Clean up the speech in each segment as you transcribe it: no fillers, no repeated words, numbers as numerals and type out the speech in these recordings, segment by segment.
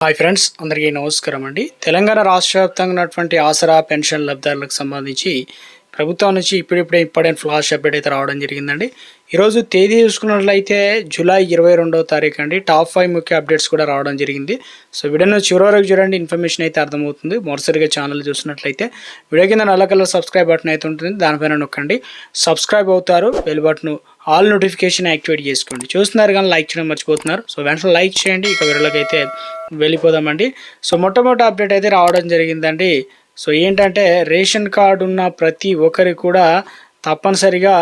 Hi friends, అందరికీ నమస్కారం అండి. తెలంగాణ రాష్ట్ర వ్యాప్తంగా ఉన్నటువంటి ఆసరా పెన్షన్ లబ్ధిదారులకు సంబంధించి ప్రభుత్వం నుంచి ఇప్పుడిప్పుడే ఇంపార్టెంట్ ఫ్లాష్ అప్డేట్ అయితే రావడం జరిగిందండి. ఈరోజు తేదీ చూసుకున్నట్లయితే జూలై 22వ తారీఖు అండి. టాప్ 5 ముఖ్య అప్డేట్స్ కూడా రావడం జరిగింది. సో వీడియోను చివరి వరకు చూడండి, ఇన్ఫర్మేషన్ అయితే అర్థమవుతుంది. మొదటిసారిగా ఛానల్ చూసినట్లయితే వీడియో కింద నల్ల కలర్ సబ్స్క్రైబ్ బటన్ అయితే ఉంటుంది, దానిపైన నొక్కండి. సబ్స్క్రైబ్ అవుతారు, bell button all notification activate చేసుకోండి. చూస్తున్నారు కానీ లైక్ చేయడం మర్చిపోతున్నారు. సో వెంటనే లైక్ చేయండి. ఇక వీడియోలోకి అయితే వెళ్ళిపోదామండి. సో మొట్టమొదటి అప్డేట్ అయితే రావడం జరిగిందండి. సో ఏంటంటే రేషన్ కార్డు ఉన్న ప్రతి ఒక్కరికి కూడా తప్పనిసరిగా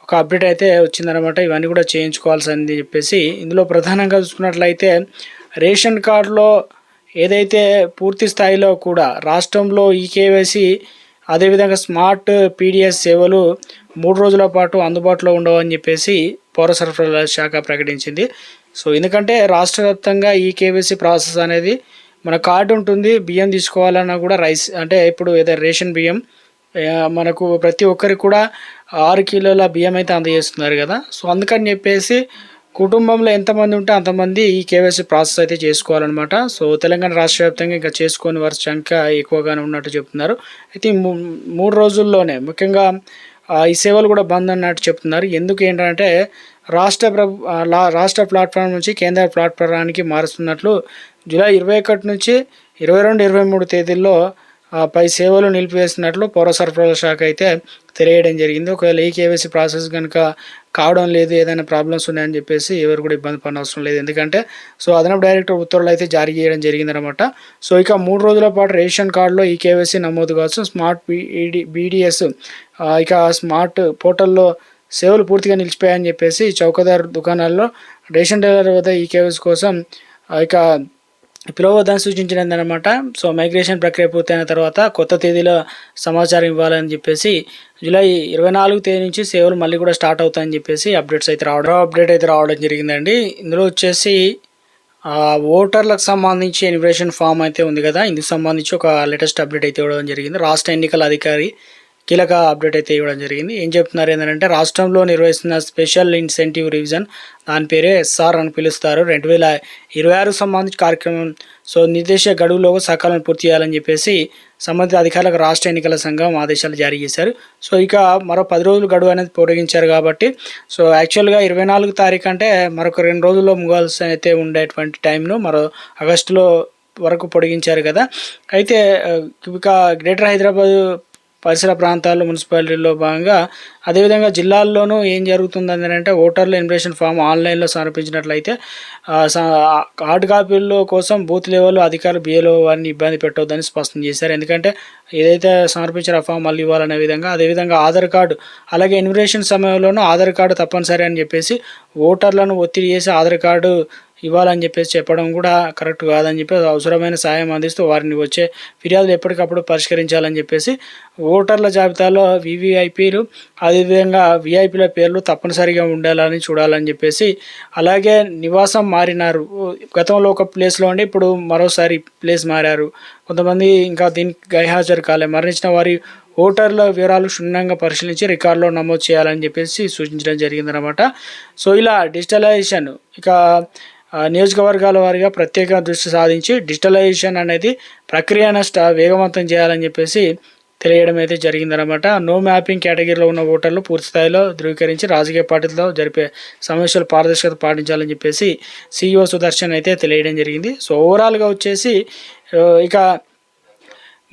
ఒక అప్డేట్ అయితే వచ్చిందనమాట. ఇవన్నీ కూడా చేయించుకోవాల్సింది చెప్పేసి ఇందులో ప్రధానంగా చూసుకున్నట్లయితే రేషన్ కార్డులో ఏదైతే పూర్తి స్థాయిలో కూడా రాష్ట్రంలో ఈకేవైసీ అదేవిధంగా స్మార్ట్ పీడిఎస్ సేవలు 3 రోజుల పాటు అందుబాటులో ఉండవని చెప్పేసి పౌర సరఫరాల శాఖ ప్రకటించింది. సో ఎందుకంటే రాష్ట్ర వ్యాప్తంగా ఈ కేవైసీ ప్రాసెస్ అనేది మన కార్డు ఉంటుంది. బియ్యం తీసుకోవాలన్నా కూడా రైస్ అంటే ఇప్పుడు ఏదైనా రేషన్ బియ్యం మనకు ప్రతి ఒక్కరికి కూడా 6 కిలోల బియ్యం అయితే అందజేస్తున్నారు కదా. సో అందుకని చెప్పేసి కుటుంబంలో ఎంతమంది ఉంటే అంతమంది ఈ కేవైసీ ప్రాసెస్ అయితే చేసుకోవాలన్నమాట. సో తెలంగాణ రాష్ట్ర వ్యాప్తంగా ఇంకా చేసుకొని వారి సంఖ్య ఎక్కువగానే ఉన్నట్టు చెప్తున్నారు. అయితే 3 రోజుల్లోనే ముఖ్యంగా ఈ సేవలు కూడా బంద్ అన్నట్టు చెప్తున్నారు. ఎందుకు ఏంటంటే రాష్ట్ర ప్లాట్ఫామ్ నుంచి కేంద్ర ప్లాట్ఫారానికి మారుస్తున్నట్లు జూలై 21 నుంచి 22, 23 తేదీల్లో పై సేవలు నిలిపివేస్తున్నట్లు పౌర సరఫరాల శాఖ అయితే తెలియడం జరిగింది. ఒకవేళ ఈ కేవైసీ ప్రాసెస్ కనుక కావడం లేదు, ఏదైనా ప్రాబ్లమ్స్ ఉన్నాయని చెప్పేసి ఎవరు కూడా ఇబ్బంది పడిన అవసరం లేదు. ఎందుకంటే సో అదనపు డైరెక్టర్ ఉత్తర్వులు అయితే జారీ చేయడం జరిగిందనమాట. సో ఇక 3 రోజుల పాటు రేషన్ కార్డులో ఈ కేవైసీ నమోదు కావచ్చు. స్మార్ట్ బీడీఎస్ ఇక స్మార్ట్ పోర్టల్లో సేవలు పూర్తిగా నిలిచిపోయాయని చెప్పేసి చౌకదారు దుకాణాల్లో రేషన్ డీలర్ వద్ద ఈ కేవైసీ కోసం ఇక పిలవద్దని సూచించినదనమాట. సో మైగ్రేషన్ ప్రక్రియ పూర్తయిన తర్వాత కొత్త తేదీలో సమాచారం ఇవ్వాలని చెప్పేసి జూలై 24 తేదీ నుంచి సేవలు మళ్ళీ కూడా స్టార్ట్ అవుతాయని చెప్పేసి అప్డేట్ అయితే రావడం జరిగిందండి. ఇందులో వచ్చేసి ఓటర్లకు సంబంధించి ఎన్యుమరేషన్ ఫామ్ అయితే ఉంది కదా, ఇందుకు సంబంధించి ఒక లేటెస్ట్ అప్డేట్ అయితే ఇవ్వడం జరిగింది. రాష్ట్ర ఎన్నికల అధికారి కీలక అప్డేట్ అయితే ఇవ్వడం జరిగింది. ఏం చెప్తున్నారు ఏంటంటే రాష్ట్రంలో నిర్వహిస్తున్న స్పెషల్ ఇన్సెంటివ్ రివిజన్, దాని పేరే ఎస్ఆర్ అని పిలుస్తారు, 2026 సంబంధించి కార్యక్రమం సో నిర్దేశ గడువులో సకాలం పూర్తి చేయాలని చెప్పేసి సంబంధిత అధికారులకు రాష్ట్ర ఎన్నికల సంఘం ఆదేశాలు జారీ చేశారు. సో ఇక మరో 10 రోజులు గడువు అనేది పొడిగించారు కాబట్టి సో యాక్చువల్గా 24 తారీఖు అంటే మరొక 2 రోజుల్లో ముగాల్సి అయితే ఉండేటువంటి టైంను మరో ఆగస్టులో వరకు పొడిగించారు కదా. అయితే ఇక గ్రేటర్ హైదరాబాద్ పరిసర ప్రాంతాల్లో మున్సిపాలిటీల్లో భాగంగా అదేవిధంగా జిల్లాల్లోనూ ఏం జరుగుతుందని అంటే ఓటర్ల ఎన్యుమరేషన్ ఫామ్ ఆన్లైన్లో సమర్పించినట్లయితే హార్డ్ కాపీల కోసం బూత్ లెవెల్ అధికారులు బిఏలో వారిని ఇబ్బంది పెట్టవద్దని స్పష్టం చేశారు. ఎందుకంటే ఏదైతే సమర్పించిన ఫామ్ మళ్ళీ ఇవ్వాలనే విధంగా, అదేవిధంగా ఆధార్ కార్డు అలాగే ఎన్యుమరేషన్ సమయంలోనూ ఆధార్ కార్డు తప్పనిసరి అని చెప్పేసి ఓటర్లను ఒత్తిడి చేసి ఆధార్ కార్డు ఇవ్వాలని చెప్పేసి చెప్పడం కూడా కరెక్ట్ కాదని చెప్పి అవసరమైన సాయం అందిస్తూ వారిని వచ్చే ఫిర్యాదులు ఎప్పటికప్పుడు పరిష్కరించాలని చెప్పేసి ఓటర్ల జాబితాలో వివిఐపీలు అదేవిధంగా విఐపీల పేర్లు తప్పనిసరిగా ఉండాలని చూడాలని చెప్పేసి, అలాగే నివాసం మారినారు, గతంలో ఒక ప్లేస్లో ఉండి ఇప్పుడు మరోసారి ప్లేస్ మారారు, కొంతమంది ఇంకా దీనికి గైహాజరు కాలే, మరణించిన వారి ఓటర్ల వివరాలు క్షుణ్ణంగా పరిశీలించి రికార్డులో నమోదు చేయాలని చెప్పేసి సూచించడం జరిగిందనమాట. సో ఇలా డిజిటలైజేషన్ ఇక నియోజకవర్గాల వారిగా ప్రత్యేక దృష్టి సాధించి డిజిటలైజేషన్ అనేది ప్రక్రియను వేగవంతం చేయాలని చెప్పేసి తెలియడం అయితే జరిగిందనమాట. నో మ్యాపింగ్ కేటగిరీలో ఉన్న ఓటర్లు పూర్తి స్థాయిలో ధృవీకరించి రాజకీయ పార్టీలతో జరిపే సమస్యలు పారదర్శకత పాటించాలని చెప్పేసి సిఇఓ సుదర్శన్ అయితే తెలియడం జరిగింది. సో ఓవరాల్గా వచ్చేసి ఇక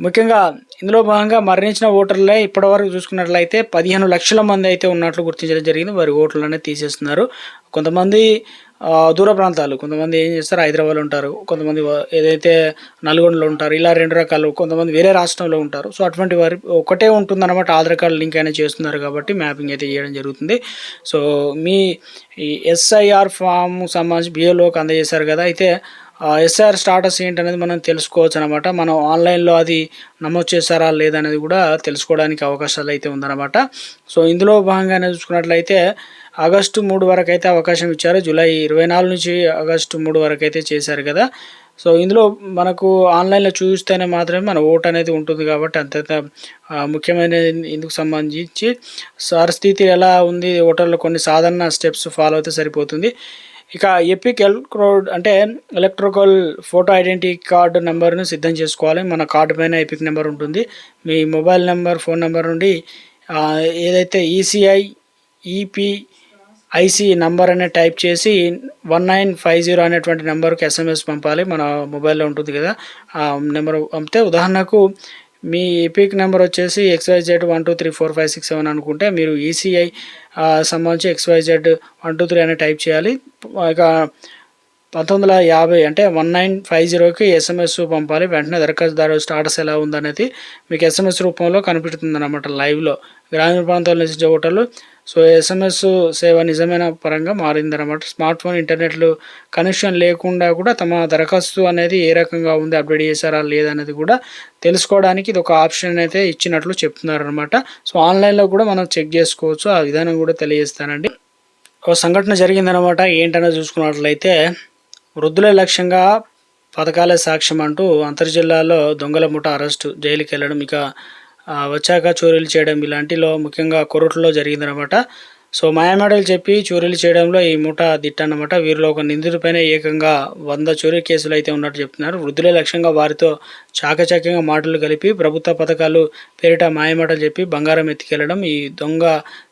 ముఖ్యంగా ఇందులో భాగంగా మరణించిన ఓటర్లే ఇప్పటివరకు చూసుకున్నట్లయితే 15 లక్షల మంది అయితే ఉన్నట్లు గుర్తించడం జరిగింది. వారి ఓటర్లు అనేది తీసేస్తున్నారు. కొంతమంది దూర ప్రాంతాలు, కొంతమంది ఏం చేస్తారు హైదరాబాద్లో ఉంటారు, కొంతమంది ఏదైతే నల్గొండలో ఉంటారు, ఇలా 2 రకాలు, కొంతమంది వేరే రాష్ట్రంలో ఉంటారు. సో అటువంటి వారి ఒకటే ఉంటుందన్నమాట, ఆధార్ కార్డు లింక్ అయినా చేస్తున్నారు కాబట్టి మ్యాపింగ్ అయితే చేయడం జరుగుతుంది. సో మీ ఈ ఎస్ఐఆర్ ఫామ్ సంబంధించి బిఏలోకి అందజేశారు కదా, అయితే ఎస్ఐఆర్ స్టాటస్ ఏంటనేది మనం తెలుసుకోవచ్చు అనమాట. మనం ఆన్లైన్లో అది నమోదు చేశారా లేదనేది కూడా తెలుసుకోవడానికి అవకాశాలు అయితే ఉందన్నమాట. సో ఇందులో భాగంగానే చూసుకున్నట్లయితే ఆగస్టు 3 వరకు అయితే అవకాశం ఇచ్చారు. జూలై 24 నుంచి ఆగస్టు 3 వరకు అయితే చేశారు కదా. సో ఇందులో మనకు ఆన్లైన్లో చూస్తేనే మాత్రమే మన ఓటు అనేది ఉంటుంది కాబట్టి అంత ముఖ్యమైన ఇందుకు సంబంధించి పరిస్థితి ఎలా ఉంది, ఓటర్లు కొన్ని సాధారణ స్టెప్స్ ఫాలో అయితే సరిపోతుంది. ఇక ఎపిక్ ఎల్క్రోడ్ అంటే ఎలక్ట్రికల్ ఫోటో ఐడెంటిటీ కార్డు నెంబర్ను సిద్ధం చేసుకోవాలి. మన కార్డు పైన ఎపిక్ నెంబర్ ఉంటుంది. మీ మొబైల్ నెంబర్, ఫోన్ నెంబర్ నుండి ఏదైతే ఈసీఐ ఈపీఐసి నంబర్ అనేది టైప్ చేసి 1950 అనేటువంటి నెంబర్కి ఎస్ఎంఎస్ పంపాలి. మన మొబైల్లో ఉంటుంది కదా, ఆ నెంబర్ పంపితే, ఉదాహరణకు మీ ఎపిక్ నెంబర్ వచ్చేసి XYZ 1234567 అనుకుంటే మీరు ఈసీఐ సంబంధించి XYZ 123 అని టైప్ చేయాలి. ఇక 1950 అంటే 1950కి ఎస్ఎంఎస్ పంపాలి. వెంటనే దరఖాస్తుదారు స్టాటస్ ఎలా ఉందనేది మీకు ఎస్ఎంఎస్ రూపంలో కనిపిస్తుంది అన్నమాట లైవ్లో. గ్రామీణ ప్రాంతాల్లో నివసించే ఓటర్లు సో ఎస్ఎంఎస్ సేవ నిజమైన పరంగా మారిందన్నమాట. స్మార్ట్ ఫోన్, ఇంటర్నెట్లు కనెక్షన్ లేకుండా కూడా తమ దరఖాస్తు అనేది ఏ రకంగా ఉంది, అప్డేట్ చేశారా లేదనేది కూడా తెలుసుకోవడానికి ఇది ఒక ఆప్షన్ అయితే ఇచ్చినట్లు చెప్తున్నారు అనమాట. సో ఆన్లైన్లో కూడా మనం చెక్ చేసుకోవచ్చు. ఆ విధానం కూడా తెలియజేస్తానండి. ఒక సంఘటన జరిగిందనమాట. ఏంటనే చూసుకున్నట్లయితే, వృద్ధులే లక్ష్యంగా పథకాలే సాక్ష్యం అంటూ అంతర్జిల్లాలో దొంగల ముఠ అరెస్టు, జైలుకి వెళ్ళడం, ఇక వచ్చాక చోరీలు చేయడం ఇలాంటిలో ముఖ్యంగా కొరట్లో జరిగిందనమాట. సో మాయమాటలు చెప్పి చోరీలు చేయడంలో ఈ ముఠ దిట్ట అన్నమాట. వీరిలో ఒక నిందితుడిపైన ఏకంగా 100 చోరీ కేసులు అయితే ఉన్నట్టు చెప్తున్నారు. వృద్ధులే లక్ష్యంగా వారితో చాకచక్యంగా మాటలు కలిపి ప్రభుత్వ పథకాలు పేరిట మాయమాటలు చెప్పి బంగారం ఎత్తుకెళ్లడం ఈ దొంగ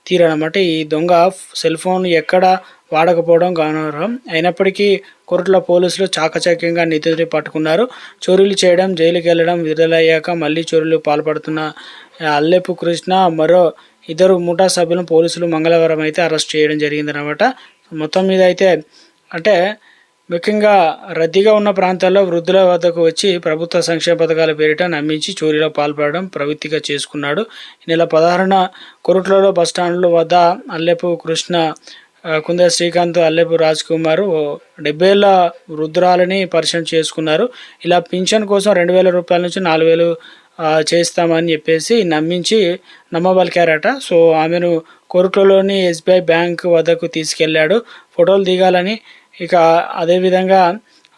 తీరనమాట. ఈ దొంగ సెల్ ఫోన్ ఎక్కడ వాడకపోవడం గమనార్హం. అయినప్పటికీ కొరట్ల పోలీసులు చాకచక్యంగా నిందితుడిని పట్టుకున్నారు. చోరీలు చేయడం, జైలుకి వెళ్ళడం, విడుదలయ్యాక మళ్ళీ చోరీలు పాల్పడుతున్న అల్లెపు కృష్ణ మరో 2 ముఠా సభ్యులను పోలీసులు మంగళవారం అయితే అరెస్ట్ చేయడం జరిగిందనమాట. మొత్తం మీద అయితే అంటే ముఖ్యంగా రద్దీగా ఉన్న ప్రాంతాల్లో వృద్ధుల వద్దకు వచ్చి ప్రభుత్వ సంక్షేమ పథకాల పేరిట నమ్మించి చోరీలో పాల్పడడం ప్రవృత్తిగా చేసుకున్నాడు. ఈ నెల 16న కొరట్లలో బస్టాండ్ల వద్ద అల్లెపు కృష్ణ, కుంద శ్రీకాంత్, అల్లెపు రాజ్ కుమార్ 70 ఏళ్ల వృద్ధురాలని పరిచయం చేసుకున్నారు. ఇలా పింఛన్ కోసం 2,000 రూపాయల నుంచి 4,000 చేస్తామని చెప్పేసి నమ్మించి నమ్మబలికారట. సో ఆమెను కొరట్లలోని SBI బ్యాంక్ వద్దకు తీసుకెళ్లాడు. ఫోటోలు దిగాలని, ఇక అదేవిధంగా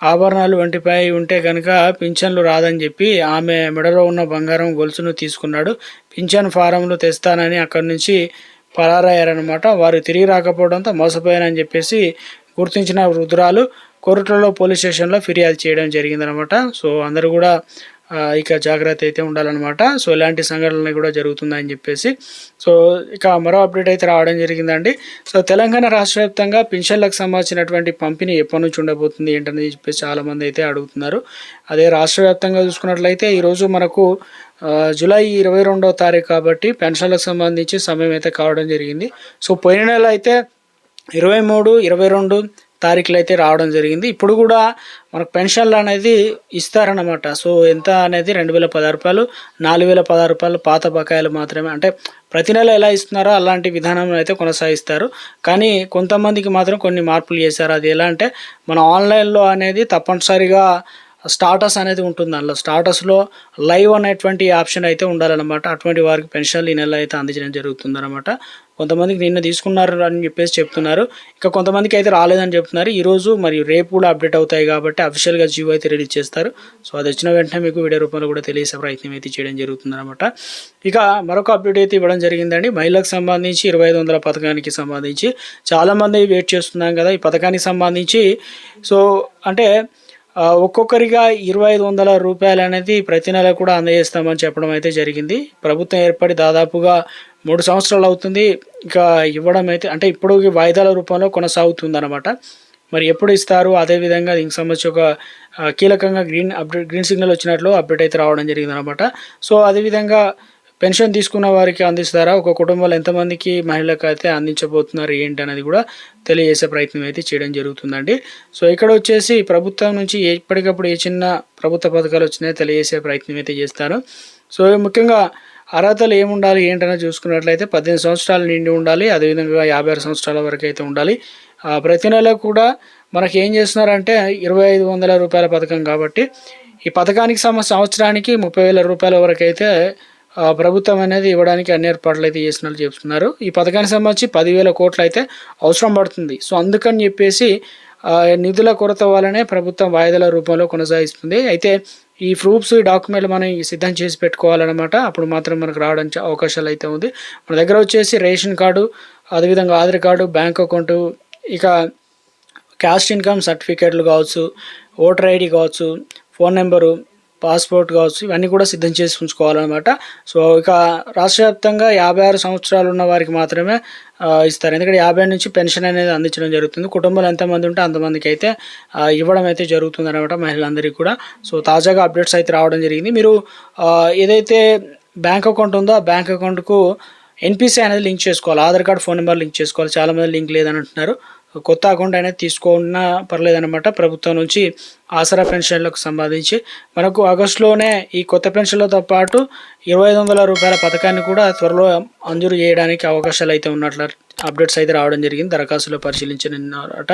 ఆభరణాలు వంటిపై ఉంటే కనుక పింఛన్లు రాదని చెప్పి ఆమె మెడలో ఉన్న బంగారం గొలుసును తీసుకున్నాడు. పింఛన్ ఫారంలు తెస్తానని అక్కడి నుంచి పరారయ్యారనమాట. వారు తిరిగి రాకపోవడంతో మోసపోయారని చెప్పేసి గుర్తించిన వృద్ధురాలు కొరట్లలో పోలీస్ స్టేషన్లో ఫిర్యాదు చేయడం జరిగిందనమాట. సో అందరూ కూడా ఇక జాగ్రత్త అయితే ఉండాలన్నమాట. సో ఇలాంటి సంఘటనలు కూడా జరుగుతుందని చెప్పేసి. సో ఇక మరో అప్డేట్ అయితే రావడం జరిగిందండి. సో తెలంగాణ రాష్ట్ర వ్యాప్తంగా పింఛన్లకు సంబంధించినటువంటి పంపిణీ ఎప్పటి నుంచి ఉండబోతుంది ఏంటనేది చెప్పేసి చాలామంది అయితే అడుగుతున్నారు. అదే రాష్ట్ర వ్యాప్తంగా చూసుకున్నట్లయితే ఈరోజు మనకు జూలై 22వ తారీఖు కాబట్టి పెన్షన్లకు సంబంధించి సమయం అయితే కావడం జరిగింది. సో పోయిన నెల అయితే 23, 22 తారీఖులు అయితే రావడం జరిగింది. ఇప్పుడు కూడా మనకు పెన్షన్లు అనేది ఇస్తారన్నమాట. సో ఎంత అనేది 2,016 రూపాయలు, 4,016 రూపాయలు పాత బకాయిలు మాత్రమే. అంటే ప్రతి నెల ఎలా ఇస్తున్నారో అలాంటి విధానం అయితే కొనసాగిస్తారు. కానీ కొంతమందికి మాత్రం కొన్ని మార్పులు చేశారు. అది ఎలా అంటే, మన ఆన్లైన్లో అనేది తప్పనిసరిగా స్టాటస్ అనేది ఉంటుంది. అందులో స్టాటస్లో లైవ్ అనేటువంటి ఆప్షన్ అయితే ఉండాలన్నమాట. అటువంటి వారికి పెన్షన్లు ఈ నెల అయితే అందించడం జరుగుతుందన్నమాట. కొంతమందికి నిన్న తీసుకున్నారు అని చెప్పేసి చెప్తున్నారు. ఇంకా కొంతమందికి అయితే రాలేదని చెప్తున్నారు. ఈరోజు మరియు రేపు కూడా అప్డేట్ అవుతాయి కాబట్టి అఫీషియల్గా జియో అయితే రిలీజ్ చేస్తారు. సో అది వచ్చిన వెంటనే మీకు వీడియో రూపంలో కూడా తెలియసే ప్రయత్నం అయితే చేయడం జరుగుతుందన్నమాట. ఇక మరొక అప్డేట్ అయితే ఇవ్వడం జరిగిందండి. మహిళలకు సంబంధించి 2,500 పథకానికి సంబంధించి చాలామంది వెయిట్ చేస్తున్నాం కదా ఈ పథకానికి సంబంధించి. సో అంటే ఒక్కొక్కరిగా 2,500 రూపాయలు అనేది ప్రతి నెల కూడా అందజేస్తామని చెప్పడం అయితే జరిగింది. ప్రభుత్వం ఏర్పడి దాదాపుగా 3 సంవత్సరాలు అవుతుంది. ఇక ఇవ్వడం అయితే అంటే ఇప్పుడు వాయిదాల రూపంలో కొనసాగుతుంది అనమాట. మరి ఎప్పుడు ఇస్తారు, అదేవిధంగా దీనికి సంబంధించి ఒక కీలకంగా గ్రీన్ సిగ్నల్ వచ్చినట్లు అప్డేట్ అయితే రావడం జరిగింది అనమాట. సో అదేవిధంగా పెన్షన్ తీసుకున్న వారికి అందిస్తారా, ఒక కుటుంబంలో ఎంతమందికి మహిళలకు అయితే అందించబోతున్నారు ఏంటి అనేది కూడా తెలియజేసే ప్రయత్నం అయితే చేయడం జరుగుతుందండి. సో ఇక్కడ వచ్చేసి ప్రభుత్వం నుంచి ఎప్పటికప్పుడు ఏ చిన్న ప్రభుత్వ పథకాలు వచ్చినాయో తెలియజేసే ప్రయత్నం అయితే చేస్తారు. సో ముఖ్యంగా అర్హతలు ఏముండాలి ఏంటనేది చూసుకున్నట్లయితే 18 సంవత్సరాలు నిండి ఉండాలి. అదేవిధంగా 56 సంవత్సరాల వరకు అయితే ఉండాలి. ప్రతి నెల కూడా మనకి ఏం చేస్తున్నారంటే 2,500 రూపాయల పథకం కాబట్టి ఈ పథకానికి సంవత్సరానికి 30,000 రూపాయల వరకు అయితే ప్రభుత్వం అనేది ఇవ్వడానికి అన్ని ఏర్పాట్లు అయితే చేసినట్లు చెప్తున్నారు. ఈ పథకానికి సంబంధించి 10,000 కోట్లు అయితే అవసరం పడుతుంది. సో అందుకని చెప్పేసి నిధుల కొరత వల్లనే ప్రభుత్వం వాయిదాల రూపంలో కొనసాగిస్తుంది. అయితే ఈ ప్రూఫ్స్, ఈ డాక్యుమెంట్లు మనం సిద్ధం చేసి పెట్టుకోవాలన్నమాట. అప్పుడు మాత్రం మనకు రావడానికి అవకాశాలు అయితే ఉంది. మన దగ్గర వచ్చేసి రేషన్ కార్డు, అదేవిధంగా ఆధార్ కార్డు, బ్యాంక్ అకౌంటు, ఇక క్యాస్ట్ ఇన్కమ్ సర్టిఫికేట్లు కావచ్చు, ఓటర్ ఐడి కావచ్చు, ఫోన్ నెంబరు, పాస్పోర్ట్ కావచ్చు, ఇవన్నీ కూడా సిద్ధం చేసి ఉంచుకోవాలన్నమాట. సో ఇక రాష్ట్ర వ్యాప్తంగా 56 సంవత్సరాలు ఉన్న వారికి మాత్రమే ఇస్తారు. ఎందుకంటే 50 నుంచి పెన్షన్ అనేది అందించడం జరుగుతుంది. కుటుంబాలు ఎంతమంది ఉంటే అంతమందికి అయితే ఇవ్వడం అయితే జరుగుతుంది అనమాట మహిళలందరికీ కూడా. సో తాజాగా అప్డేట్స్ అయితే రావడం జరిగింది. మీరు ఏదైతే బ్యాంక్ అకౌంట్ ఉందో ఆ బ్యాంక్ అకౌంట్కు ఎన్పిసి అనేది లింక్ చేసుకోవాలి. Aadhaar card, phone number link చేసుకోవాలి. చాలామంది లింక్ లేదని అంటున్నారు. కొత్త అకౌంట్ అనేది తీసుకున్నా పర్లేదన్నమాట. ప్రభుత్వం నుంచి ఆసరా పెన్షన్లకు సంబంధించి మనకు ఆగస్టులోనే ఈ కొత్త పెన్షన్లతో పాటు 2500 రూపాయల పథకాన్ని కూడా త్వరలో మంజూరు చేయడానికి అవకాశాలు అయితే ఉన్నట్లు అప్డేట్స్ అయితే రావడం జరిగింది. దరఖాస్తులో పరిశీలించనున్నారట.